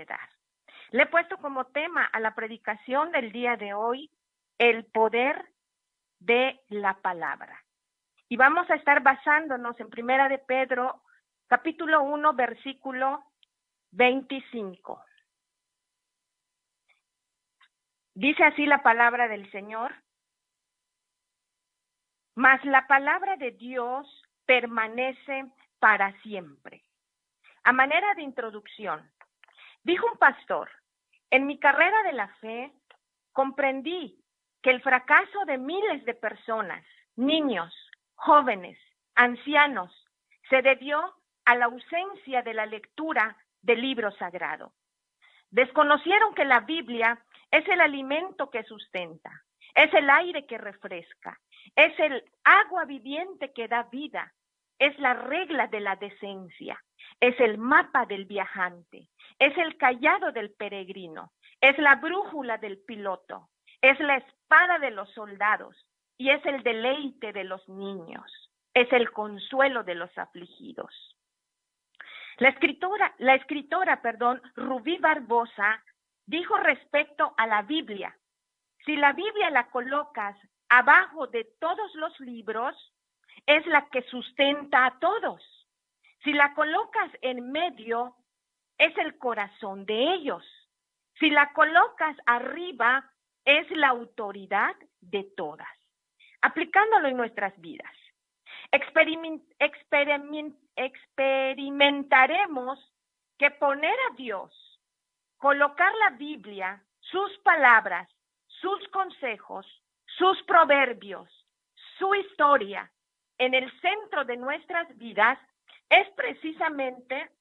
quedar. Le he puesto como tema a la predicación del día de hoy el poder de la palabra. Y vamos a estar basándonos en Primera de Pedro, capítulo 1, versículo 25. Dice así la palabra del Señor: mas la palabra de Dios permanece para siempre. A manera de introducción, dijo un pastor: en mi carrera de la fe comprendí que el fracaso de miles de personas, niños, jóvenes, ancianos, se debió a la ausencia de la lectura del libro sagrado. Desconocieron que la Biblia es el alimento que sustenta, es el aire que refresca, es el agua viviente que da vida, es la regla de la decencia, es el mapa del viajante, es el cayado del peregrino, es la brújula del piloto, es la espada de los soldados y es el deleite de los niños, es el consuelo de los afligidos. La escritora, Rubí Barbosa, dijo respecto a la Biblia: si la Biblia la colocas abajo de todos los libros, es la que sustenta a todos. Si la colocas en medio, es el corazón de ellos. Si la colocas arriba, es la autoridad de todas. Aplicándolo en nuestras vidas, experimentaremos que poner a Dios, colocar la Biblia, sus palabras, sus consejos, sus proverbios, su historia en el centro de nuestras vidas es precisamente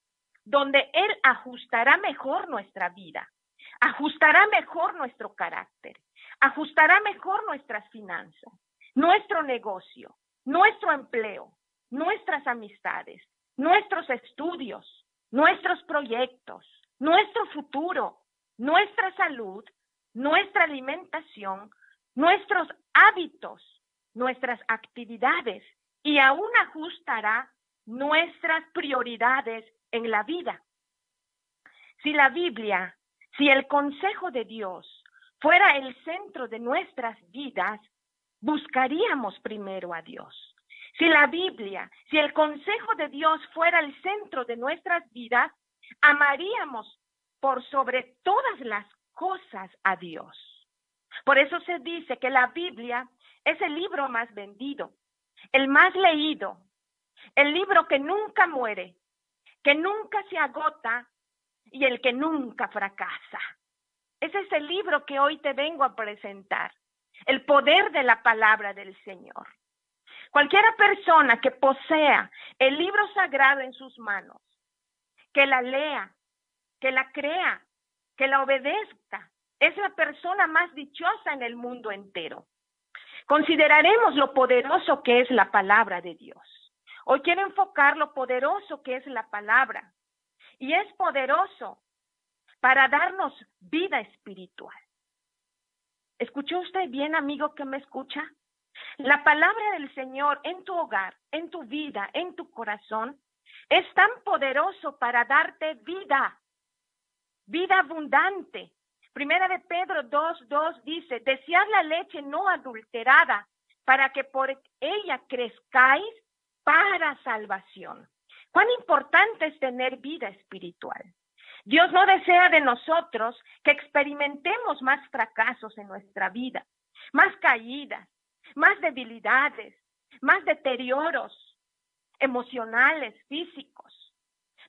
donde Él ajustará mejor nuestra vida, ajustará mejor nuestro carácter, ajustará mejor nuestras finanzas, nuestro negocio, nuestro empleo, nuestras amistades, nuestros estudios, nuestros proyectos, nuestro futuro, nuestra salud, nuestra alimentación, nuestros hábitos, nuestras actividades y aún ajustará nuestras prioridades en la vida. Si la Biblia, si el consejo de Dios fuera el centro de nuestras vidas, buscaríamos primero a Dios. Si la Biblia, si el consejo de Dios fuera el centro de nuestras vidas, amaríamos por sobre todas las cosas a Dios. Por eso se dice que la Biblia es el libro más vendido, el más leído, el libro que nunca muere, que nunca se agota y el que nunca fracasa. Ese es el libro que hoy te vengo a presentar, el poder de la palabra del Señor. Cualquiera persona que posea el libro sagrado en sus manos, que la lea, que la crea, que la obedezca, es la persona más dichosa en el mundo entero. Consideraremos lo poderoso que es la palabra de Dios. Hoy quiero enfocar lo poderoso que es la palabra. Y es poderoso para darnos vida espiritual. ¿Escuchó usted bien, amigo que me escucha? La palabra del Señor en tu hogar, en tu vida, en tu corazón, es tan poderoso para darte vida, vida abundante. Primera de Pedro 2:2 dice: desead la leche no adulterada, para que por ella crezcáis para salvación. Cuán importante es tener vida espiritual. Dios no desea de nosotros que experimentemos más fracasos en nuestra vida, más caídas, más debilidades, más deterioros emocionales, físicos,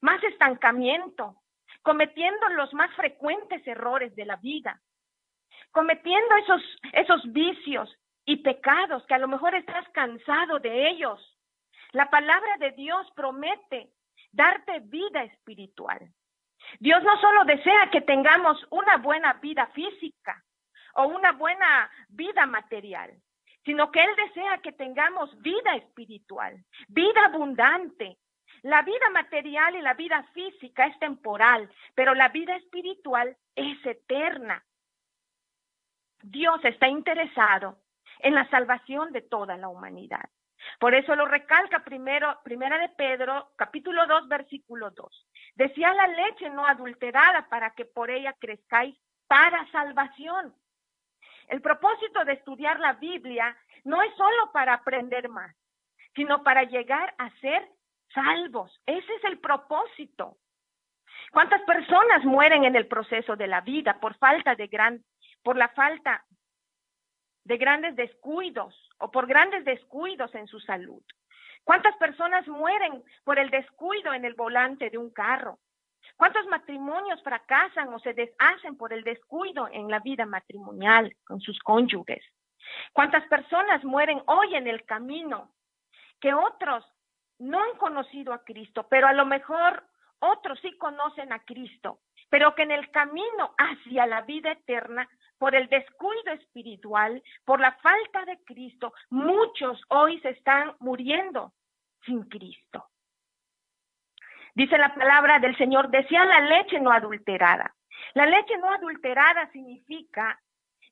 más estancamiento, cometiendo los más frecuentes errores de la vida, cometiendo esos vicios y pecados que a lo mejor estás cansado de ellos. La palabra de Dios promete darte vida espiritual. Dios no solo desea que tengamos una buena vida física o una buena vida material, sino que Él desea que tengamos vida espiritual, vida abundante. La vida material y la vida física es temporal, pero la vida espiritual es eterna. Dios está interesado en la salvación de toda la humanidad. Por eso lo recalca primera de Pedro, capítulo 2, versículo 2. Decía la leche no adulterada para que por ella crezcáis para salvación. El propósito de estudiar la Biblia no es solo para aprender más, sino para llegar a ser salvos. Ese es el propósito. ¿Cuántas personas mueren en el proceso de la vida por la falta de grandes descuidos o por grandes descuidos en su salud? ¿Cuántas personas mueren por el descuido en el volante de un carro? ¿Cuántos matrimonios fracasan o se deshacen por el descuido en la vida matrimonial con sus cónyuges? ¿Cuántas personas mueren hoy en el camino que otros no han conocido a Cristo, pero a lo mejor otros sí conocen a Cristo, pero que en el camino hacia la vida eterna, por el descuido espiritual, por la falta de Cristo, muchos hoy se están muriendo sin Cristo? Dice la palabra del Señor, decía la leche no adulterada. La leche no adulterada significa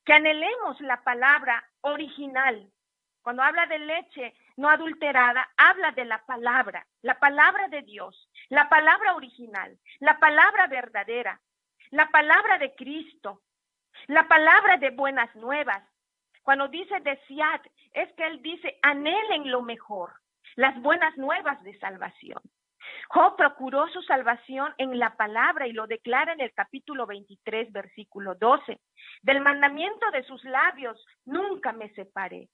que anhelemos la palabra original. Cuando habla de leche no adulterada, habla de la palabra de Dios, la palabra original, la palabra verdadera, la palabra de Cristo, la palabra de buenas nuevas. Cuando dice desead, es que Él dice anhelen lo mejor, las buenas nuevas de salvación. Job procuró su salvación en la palabra y lo declara en el capítulo 23, versículo 12. Del mandamiento de sus labios nunca me separé.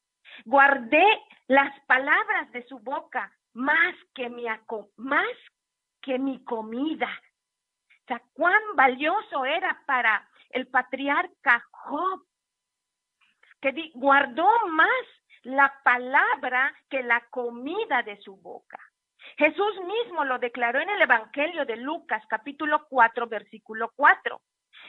Guardé las palabras de su boca más que mi comida. O sea, cuán valioso era para el patriarca Job, que guardó más la palabra que la comida de su boca. Jesús mismo lo declaró en el Evangelio de Lucas, capítulo 4, versículo 4.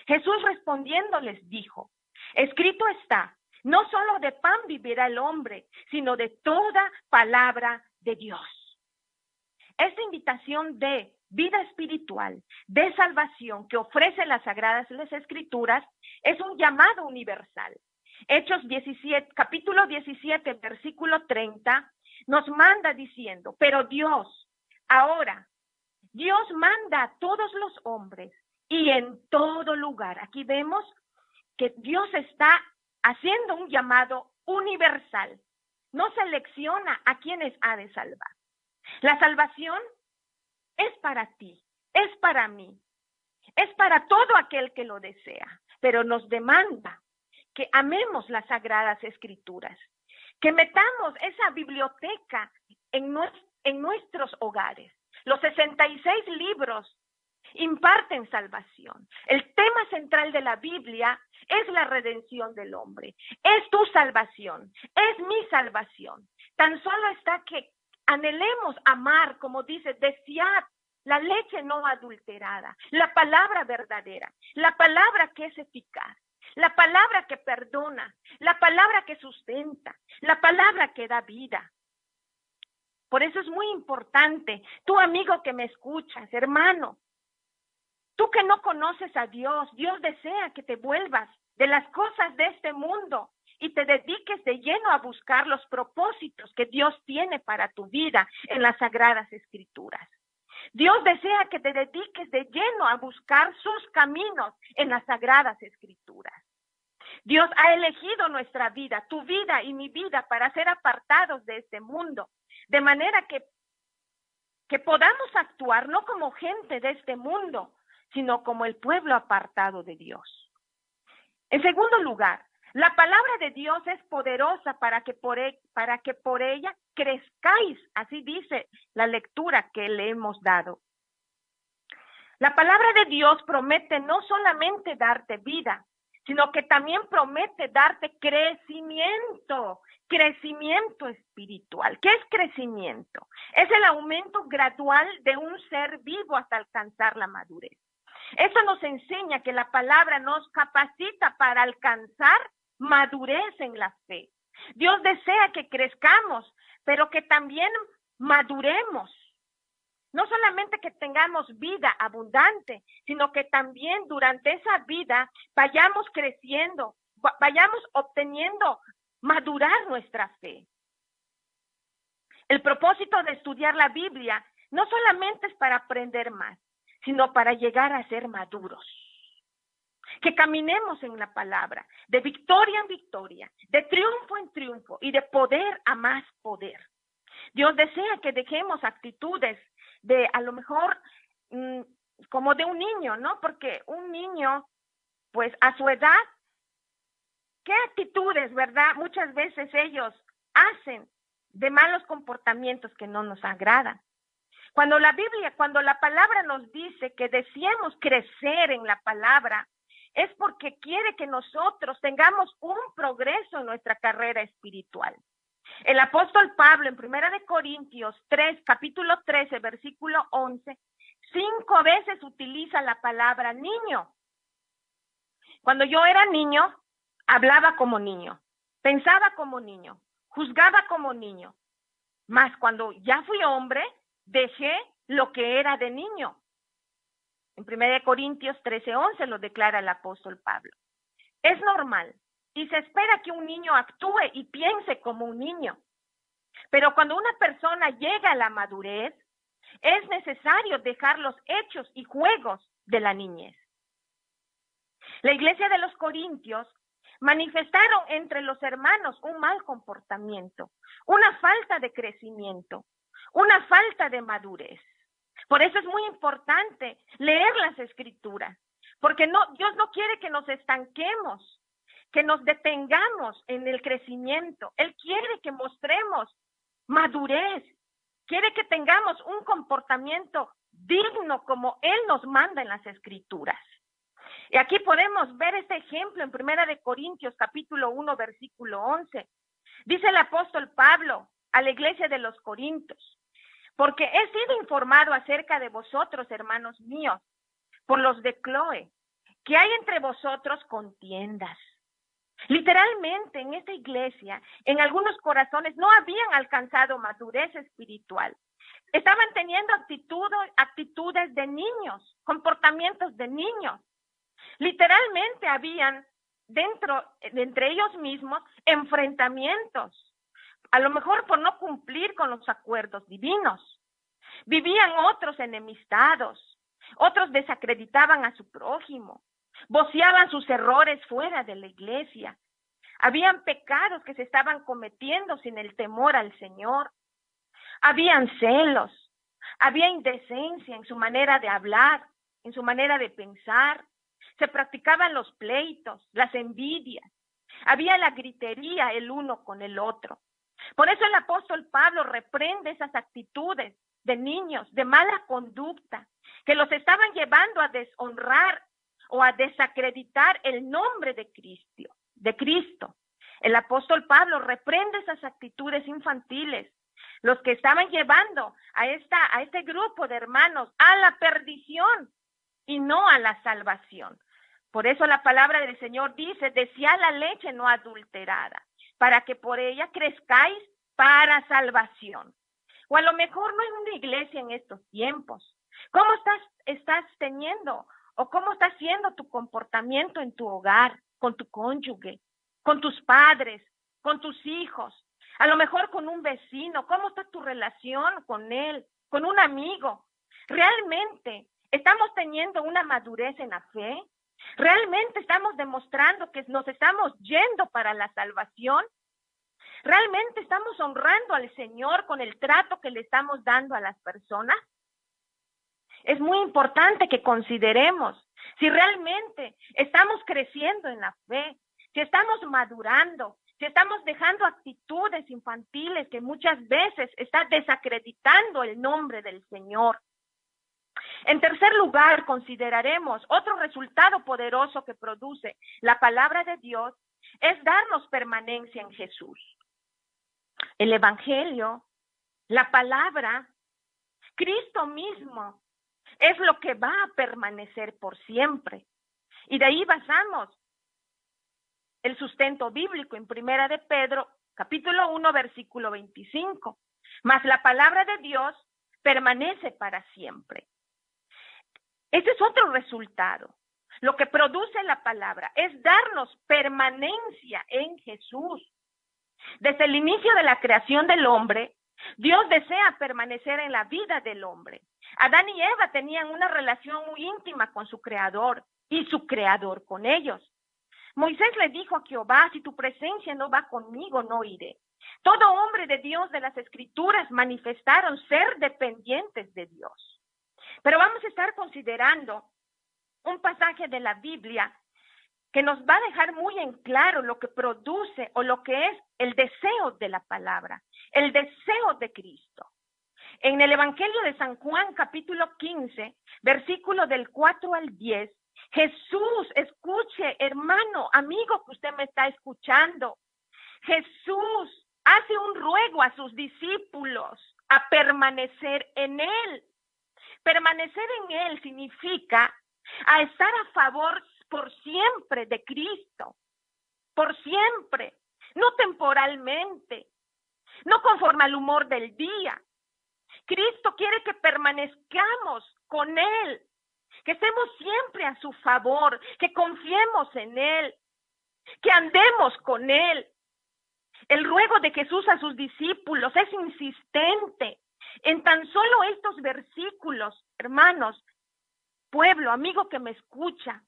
Jesús respondiendo les dijo, escrito está, no solo de pan vivirá el hombre, sino de toda palabra de Dios. Esta invitación de vida espiritual, de salvación que ofrece las Sagradas Escrituras, es un llamado universal. Hechos 17, capítulo 17, versículo 30, nos manda diciendo, pero Dios manda a todos los hombres y en todo lugar. Aquí vemos que Dios está haciendo un llamado universal. No selecciona a quienes ha de salvar. La salvación es para ti, es para mí, es para todo aquel que lo desea, pero nos demanda que amemos las Sagradas Escrituras, que metamos esa biblioteca en nuestros hogares. Los 66 libros imparten salvación. El tema central de la Biblia es la redención del hombre. Es tu salvación, es mi salvación. Tan solo está que anhelemos amar, como dice, desear la leche no adulterada, la palabra verdadera, la palabra que es eficaz, la palabra que perdona, la palabra que sustenta, la palabra que da vida. Por eso es muy importante, tú amigo que me escuchas, hermano, tú que no conoces a Dios, Dios desea que te vuelvas de las cosas de este mundo y te dediques de lleno a buscar los propósitos que Dios tiene para tu vida en las Sagradas Escrituras. Dios desea que te dediques de lleno a buscar sus caminos en las Sagradas Escrituras. Dios ha elegido nuestra vida, tu vida y mi vida, para ser apartados de este mundo, de manera que podamos actuar no como gente de este mundo, sino como el pueblo apartado de Dios. En segundo lugar, la palabra de Dios es poderosa para que por ella crezcáis, así dice la lectura que le hemos dado. La palabra de Dios promete no solamente darte vida, sino que también promete darte crecimiento espiritual. ¿Qué es crecimiento? Es el aumento gradual de un ser vivo hasta alcanzar la madurez. Eso nos enseña que la palabra nos capacita para alcanzar madurez en la fe. Dios desea que crezcamos, pero que también maduremos. No solamente que tengamos vida abundante, sino que también durante esa vida vayamos creciendo, vayamos obteniendo, madurar nuestra fe. El propósito de estudiar la Biblia no solamente es para aprender más, sino para llegar a ser maduros. Que caminemos en la palabra, de victoria en victoria, de triunfo en triunfo y de poder a más poder. Dios desea que dejemos actitudes de, a lo mejor, como de un niño, ¿no? Porque un niño, pues a su edad, ¿qué actitudes, verdad? Muchas veces ellos hacen de malos comportamientos que no nos agradan. Cuando la palabra nos dice que deseemos crecer en la palabra, es porque quiere que nosotros tengamos un progreso en nuestra carrera espiritual. El apóstol Pablo en 1 Corintios 3, capítulo 13, versículo 11, 5 veces utiliza la palabra niño. Cuando yo era niño, hablaba como niño, pensaba como niño, juzgaba como niño. Mas cuando ya fui hombre, dejé lo que era de niño. En 1 Corintios 13:11 lo declara el apóstol Pablo. Es normal y se espera que un niño actúe y piense como un niño. Pero cuando una persona llega a la madurez, es necesario dejar los hechos y juegos de la niñez. La iglesia de los Corintios manifestaron entre los hermanos un mal comportamiento, una falta de crecimiento, una falta de madurez. Por eso es muy importante leer las escrituras, porque Dios no quiere que nos estanquemos, que nos detengamos en el crecimiento. Él quiere que mostremos madurez, quiere que tengamos un comportamiento digno como Él nos manda en las escrituras. Y aquí podemos ver este ejemplo en 1 Corintios capítulo 1, versículo 11. Dice el apóstol Pablo a la iglesia de los Corintios: porque he sido informado acerca de vosotros, hermanos míos, por los de Cloé, que hay entre vosotros contiendas. Literalmente en esta iglesia, en algunos corazones no habían alcanzado madurez espiritual. Estaban teniendo actitudes de niños, comportamientos de niños. Literalmente habían entre ellos mismos enfrentamientos. A lo mejor por no cumplir con los acuerdos divinos. Vivían otros enemistados, otros desacreditaban a su prójimo, voceaban sus errores fuera de la iglesia. Habían pecados que se estaban cometiendo sin el temor al Señor. Habían celos, había indecencia en su manera de hablar, en su manera de pensar. Se practicaban los pleitos, las envidias. Había la gritería el uno con el otro. Por eso el apóstol Pablo reprende esas actitudes de niños, de mala conducta, que los estaban llevando a deshonrar o a desacreditar el nombre de Cristo. El apóstol Pablo reprende esas actitudes infantiles, los que estaban llevando a este grupo de hermanos a la perdición y no a la salvación. Por eso la palabra del Señor dice: desead la leche no adulterada, para que por ella crezcáis para salvación. O a lo mejor no es una iglesia en estos tiempos. ¿Cómo estás teniendo o cómo está siendo tu comportamiento en tu hogar, con tu cónyuge, con tus padres, con tus hijos? A lo mejor con un vecino. ¿Cómo está tu relación con él, con un amigo? ¿Realmente estamos teniendo una madurez en la fe? ¿Realmente estamos demostrando que nos estamos yendo para la salvación? ¿Realmente estamos honrando al Señor con el trato que le estamos dando a las personas? Es muy importante que consideremos si realmente estamos creciendo en la fe, si estamos madurando, si estamos dejando actitudes infantiles que muchas veces están desacreditando el nombre del Señor. En tercer lugar, consideraremos otro resultado poderoso que produce la palabra de Dios, es darnos permanencia en Jesús. El Evangelio, la palabra, Cristo mismo, es lo que va a permanecer por siempre. Y de ahí basamos el sustento bíblico en 1 de Pedro, capítulo 1, versículo 25. Mas la palabra de Dios permanece para siempre. Ese es otro resultado. Lo que produce la palabra es darnos permanencia en Jesús. Desde el inicio de la creación del hombre, Dios desea permanecer en la vida del hombre. Adán y Eva tenían una relación muy íntima con su Creador y su Creador con ellos. Moisés le dijo a Jehová, si tu presencia no va conmigo, no iré. Todo hombre de Dios de las Escrituras manifestaron ser dependientes de Dios. Pero vamos a estar considerando un pasaje de la Biblia que nos va a dejar muy en claro lo que produce o lo que es el deseo de la palabra, el deseo de Cristo. En el Evangelio de San Juan, capítulo 15, versículo del 4 al 10, Jesús, escuche, hermano, amigo que usted me está escuchando, Jesús hace un ruego a sus discípulos a permanecer en Él. Permanecer en Él significa a estar a favor por siempre de Cristo, por siempre, no temporalmente, no conforme al humor del día. Cristo quiere que permanezcamos con Él, que estemos siempre a su favor, que confiemos en Él, que andemos con Él. El ruego de Jesús a sus discípulos es insistente. En tan solo estos versículos, hermanos, pueblo, amigo que me escucha,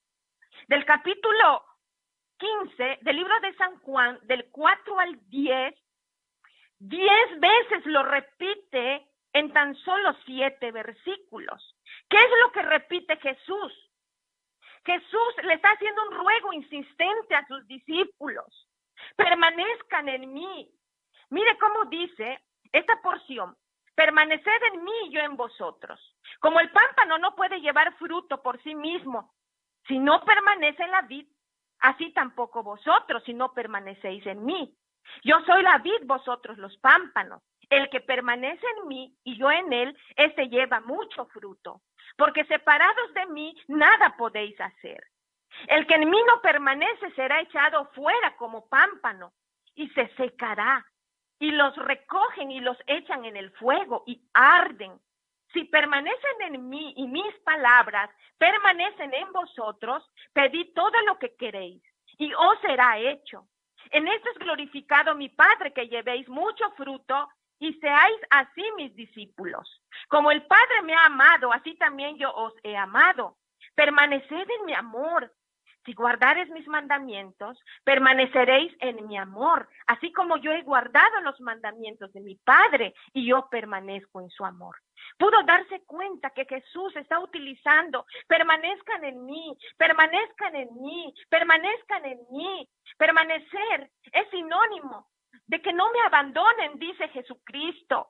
del capítulo 15 del libro de San Juan, del 4 al 10 veces lo repite en tan solo 7 versículos. ¿Qué es lo que repite Jesús? Jesús le está haciendo un ruego insistente a sus discípulos. Permanezcan en mí. Mire cómo dice esta porción. Permaneced en mí y yo en vosotros. Como el pámpano no puede llevar fruto por sí mismo, si no permanece en la vid, así tampoco vosotros, si no permanecéis en mí. Yo soy la vid, vosotros los pámpanos. El que permanece en mí y yo en él, ese lleva mucho fruto. Porque separados de mí, nada podéis hacer. El que en mí no permanece será echado fuera como pámpano y se secará. Y los recogen y los echan en el fuego y arden. Si permanecen en mí y mis palabras permanecen en vosotros, pedid todo lo que queréis y os será hecho. En esto es glorificado mi Padre, que llevéis mucho fruto y seáis así mis discípulos. Como el Padre me ha amado, así también yo os he amado. Permaneced en mi amor. Si guardareis mis mandamientos, permaneceréis en mi amor, así como yo he guardado los mandamientos de mi Padre y yo permanezco en su amor. Pudo darse cuenta que Jesús está utilizando, permanezcan en mí, permanezcan en mí, permanezcan en mí. Permanecer es sinónimo de que no me abandonen, dice Jesucristo.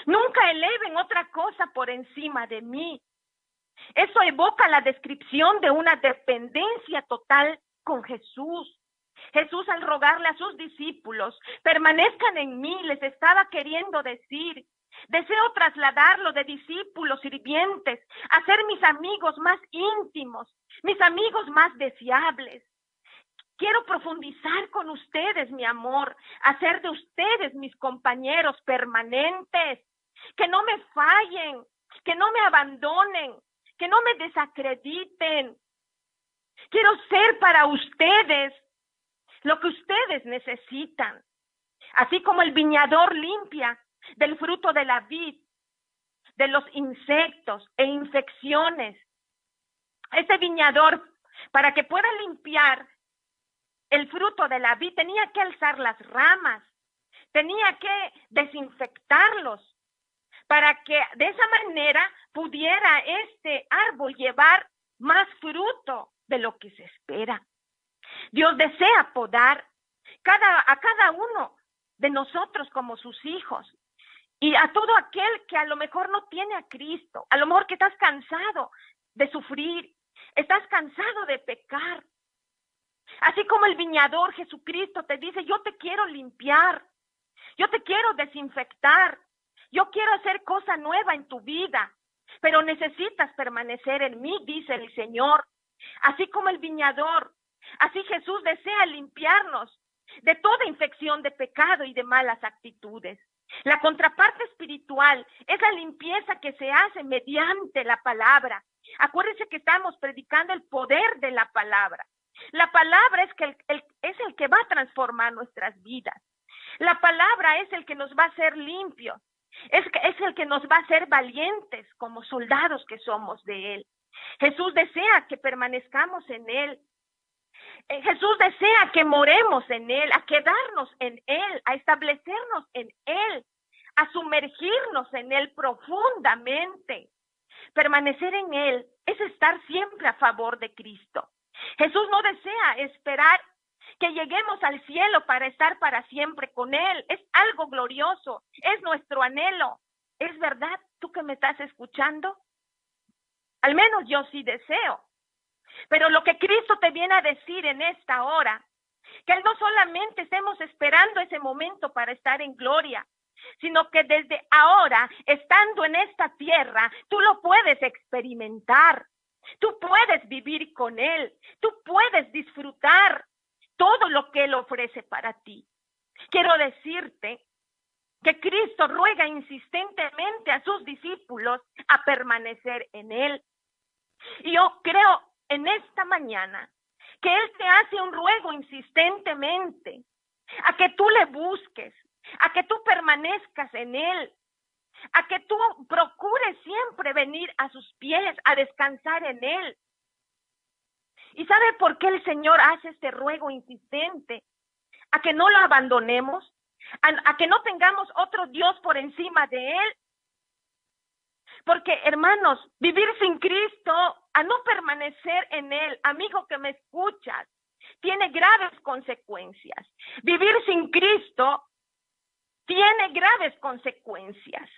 Nunca eleven otra cosa por encima de mí. Eso evoca la descripción de una dependencia total con Jesús. Jesús, al rogarle a sus discípulos, permanezcan en mí, les estaba queriendo decir, deseo trasladarlo de discípulos sirvientes a ser mis amigos más íntimos, mis amigos más deseables. Quiero profundizar con ustedes, mi amor, hacer de ustedes mis compañeros permanentes, que no me fallen, que no me abandonen, que no me desacrediten. Quiero ser para ustedes lo que ustedes necesitan. Así como el viñador limpia del fruto de la vid, de los insectos e infecciones. Ese viñador, para que pueda limpiar el fruto de la vid, tenía que alzar las ramas, tenía que desinfectarlos, para que de esa manera pudiera este árbol llevar más fruto de lo que se espera. Dios desea podar a cada uno de nosotros como sus hijos, y a todo aquel que a lo mejor no tiene a Cristo, a lo mejor que estás cansado de sufrir, estás cansado de pecar. Así como el viñador Jesucristo te dice, yo te quiero limpiar, yo te quiero desinfectar, yo quiero hacer cosa nueva en tu vida, pero necesitas permanecer en mí, dice el Señor. Así como el viñador, así Jesús desea limpiarnos de toda infección de pecado y de malas actitudes. La contraparte espiritual es la limpieza que se hace mediante la palabra. Acuérdense que estamos predicando el poder de la palabra. La palabra es el que va a transformar nuestras vidas. La palabra es el que nos va a hacer limpios. Es el que nos va a hacer valientes como soldados que somos de Él. Jesús desea que permanezcamos en Él. Jesús desea que moremos en Él, a quedarnos en Él, a establecernos en Él, a sumergirnos en Él profundamente. Permanecer en Él es estar siempre a favor de Cristo. Jesús no desea esperar que lleguemos al cielo para estar para siempre con Él. Es algo glorioso, es nuestro anhelo. ¿Es verdad tú que me estás escuchando? Al menos yo sí deseo. Pero lo que Cristo te viene a decir en esta hora, que Él no solamente estemos esperando ese momento para estar en gloria, sino que desde ahora, estando en esta tierra, tú lo puedes experimentar. Tú puedes vivir con Él, tú puedes disfrutar todo lo que Él ofrece para ti. Quiero decirte que Cristo ruega insistentemente a sus discípulos a permanecer en Él. Y yo creo en esta mañana que Él te hace un ruego insistentemente a que tú le busques, a que tú permanezcas en Él, a que tú procures siempre venir a sus pies, a descansar en Él. ¿Y sabe por qué el Señor hace este ruego insistente? A que no lo abandonemos, a que no tengamos otro Dios por encima de Él. Porque, hermanos, vivir sin Cristo, a no permanecer en Él, amigo que me escuchas, tiene graves consecuencias. Vivir sin Cristo tiene graves consecuencias.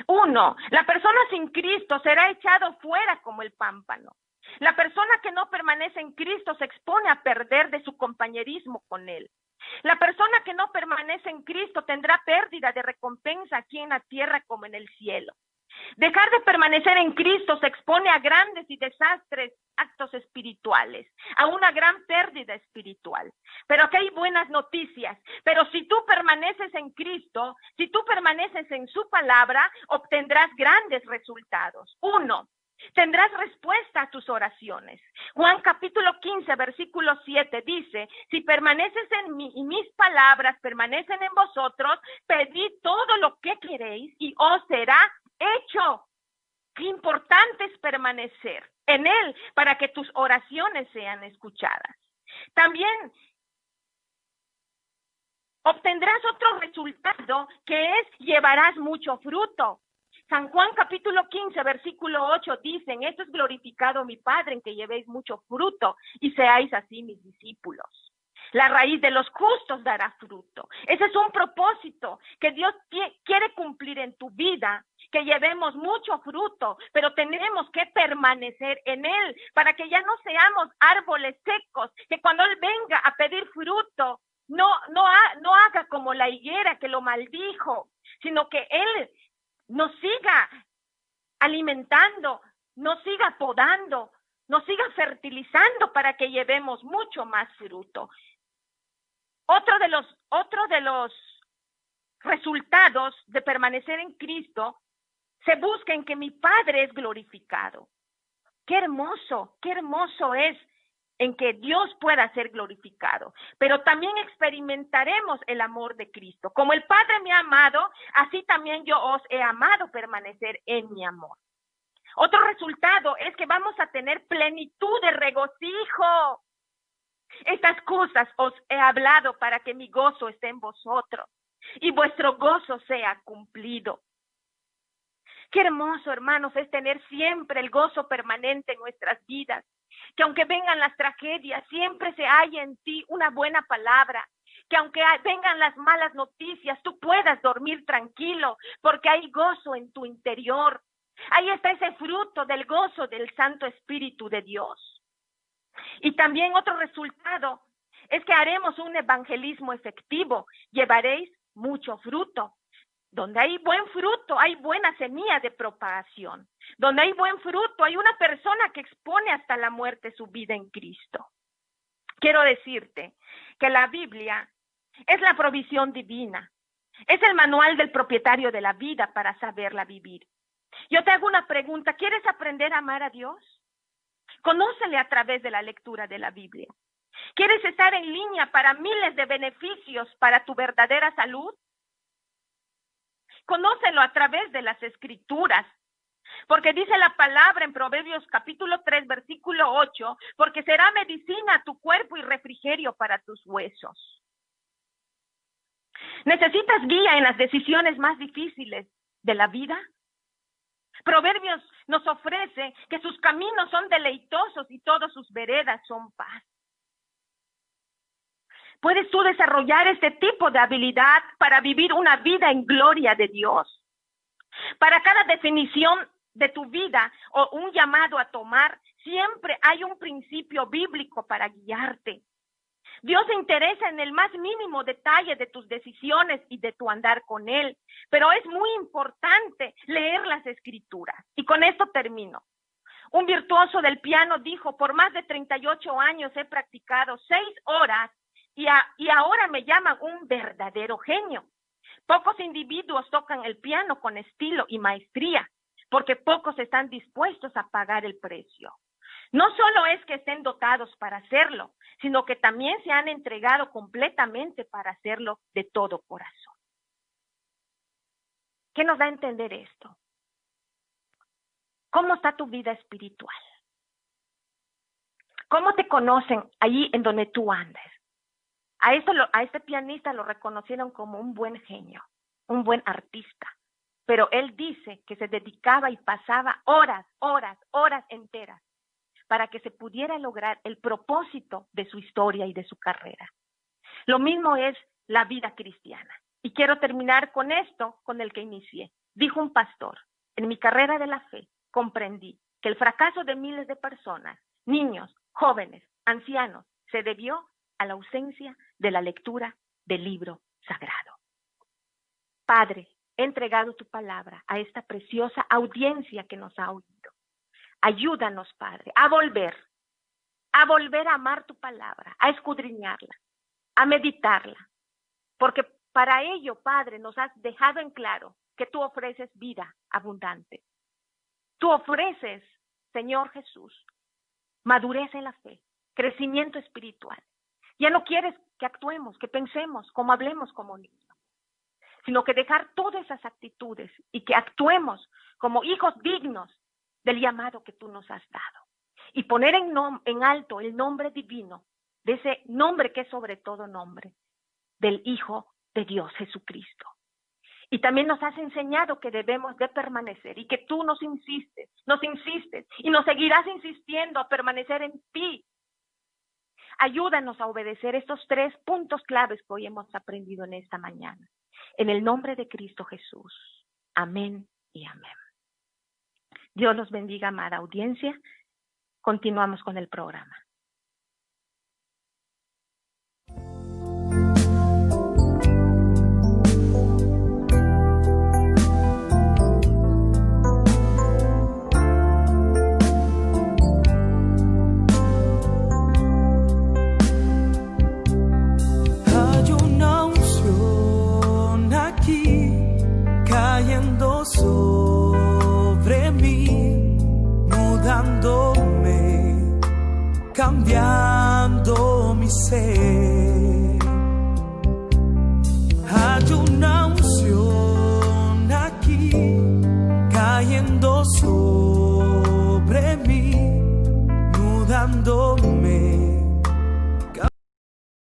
1, la persona sin Cristo será echado fuera como el pámpano. La persona que no permanece en Cristo se expone a perder de su compañerismo con Él. La persona que no permanece en Cristo tendrá pérdida de recompensa aquí en la tierra como en el cielo. Dejar de permanecer en Cristo se expone a grandes y desastres actos espirituales, a una gran pérdida espiritual. Pero aquí hay buenas noticias. Pero si tú permaneces en Cristo, si tú permaneces en su palabra, obtendrás grandes resultados. 1, tendrás respuesta a tus oraciones. Juan capítulo 15, versículo 7 dice, si permaneces en mí y mis palabras permanecen en vosotros, pedid todo lo que queréis y os será hecho. Qué importante es permanecer en Él para que tus oraciones sean escuchadas. También obtendrás otro resultado que es llevarás mucho fruto. San Juan capítulo 15, versículo 8 dicen, esto es glorificado mi Padre, en que llevéis mucho fruto y seáis así mis discípulos. La raíz de los justos dará fruto. Ese es un propósito que Dios quiere cumplir en tu vida, que llevemos mucho fruto, pero tenemos que permanecer en Él para que ya no seamos árboles secos, que cuando Él venga a pedir fruto, no haga como la higuera que lo maldijo, sino que Él nos siga alimentando, nos siga podando, nos siga fertilizando para que llevemos mucho más fruto. Otro de los resultados de permanecer en Cristo se busca en que mi Padre es glorificado. Qué hermoso es en que Dios pueda ser glorificado. Pero también experimentaremos el amor de Cristo. Como el Padre me ha amado, así también yo os he amado, permanecer en mi amor. Otro resultado es que vamos a tener plenitud de regocijo. Estas cosas os he hablado para que mi gozo esté en vosotros y vuestro gozo sea cumplido. Qué hermoso, hermanos, es tener siempre el gozo permanente en nuestras vidas. Que aunque vengan las tragedias, siempre se haya en ti una buena palabra. Que aunque vengan las malas noticias, tú puedas dormir tranquilo, porque hay gozo en tu interior. Ahí está ese fruto del gozo del Santo Espíritu de Dios. Y también otro resultado es que haremos un evangelismo efectivo. Llevaréis mucho fruto. Donde hay buen fruto, hay buena semilla de propagación. Donde hay buen fruto, hay una persona que expone hasta la muerte su vida en Cristo. Quiero decirte que la Biblia es la provisión divina. Es el manual del propietario de la vida para saberla vivir. Yo te hago una pregunta, ¿quieres aprender a amar a Dios? Conócele a través de la lectura de la Biblia. ¿Quieres estar en línea para miles de beneficios para tu verdadera salud? Conócelo a través de las Escrituras. Porque dice la palabra en Proverbios capítulo 3, versículo 8, porque será medicina a tu cuerpo y refrigerio para tus huesos. ¿Necesitas guía en las decisiones más difíciles de la vida? Proverbios nos ofrece que sus caminos son deleitosos y todas sus veredas son paz. ¿Puedes tú desarrollar este tipo de habilidad para vivir una vida en gloria de Dios? Para cada definición de tu vida o un llamado a tomar, siempre hay un principio bíblico para guiarte. Dios se interesa en el más mínimo detalle de tus decisiones y de tu andar con Él, pero es muy importante leer las Escrituras. Y con esto termino. Un virtuoso del piano dijo, por más de 38 años he practicado 6 horas y ahora me llaman un verdadero genio. Pocos individuos tocan el piano con estilo y maestría, porque pocos están dispuestos a pagar el precio. No solo es que estén dotados para hacerlo, sino que también se han entregado completamente para hacerlo de todo corazón. ¿Qué nos da a entender esto? ¿Cómo está tu vida espiritual? ¿Cómo te conocen allí en donde tú andas? A este pianista lo reconocieron como un buen genio, un buen artista, pero él dice que se dedicaba y pasaba horas enteras para que se pudiera lograr el propósito de su historia y de su carrera. Lo mismo es la vida cristiana. Y quiero terminar con esto, con el que inicié. Dijo un pastor, en mi carrera de la fe comprendí que el fracaso de miles de personas, niños, jóvenes, ancianos, se debió a la ausencia de la lectura del libro sagrado. Padre, he entregado tu palabra a esta preciosa audiencia que nos ha oído. Ayúdanos, Padre, a volver a amar tu palabra, a escudriñarla, a meditarla, porque para ello, Padre, nos has dejado en claro que tú ofreces vida abundante. Tú ofreces, Señor Jesús, madurez en la fe, crecimiento espiritual. Ya no quieres que actuemos, que pensemos, como hablemos como niños, sino que dejar todas esas actitudes y que actuemos como hijos dignos del llamado que tú nos has dado. Y poner en alto el nombre divino, de ese nombre que es sobre todo nombre, del Hijo de Dios, Jesucristo. Y también nos has enseñado que debemos de permanecer y que tú nos insistes y nos seguirás insistiendo a permanecer en ti. Ayúdanos a obedecer estos 3 puntos claves que hoy hemos aprendido en esta mañana. En el nombre de Cristo Jesús. Amén y amén. Dios los bendiga, amada audiencia. Continuamos con el programa. Hay una unción aquí cayendo sobre mí, mudándome, cambiando mi ser.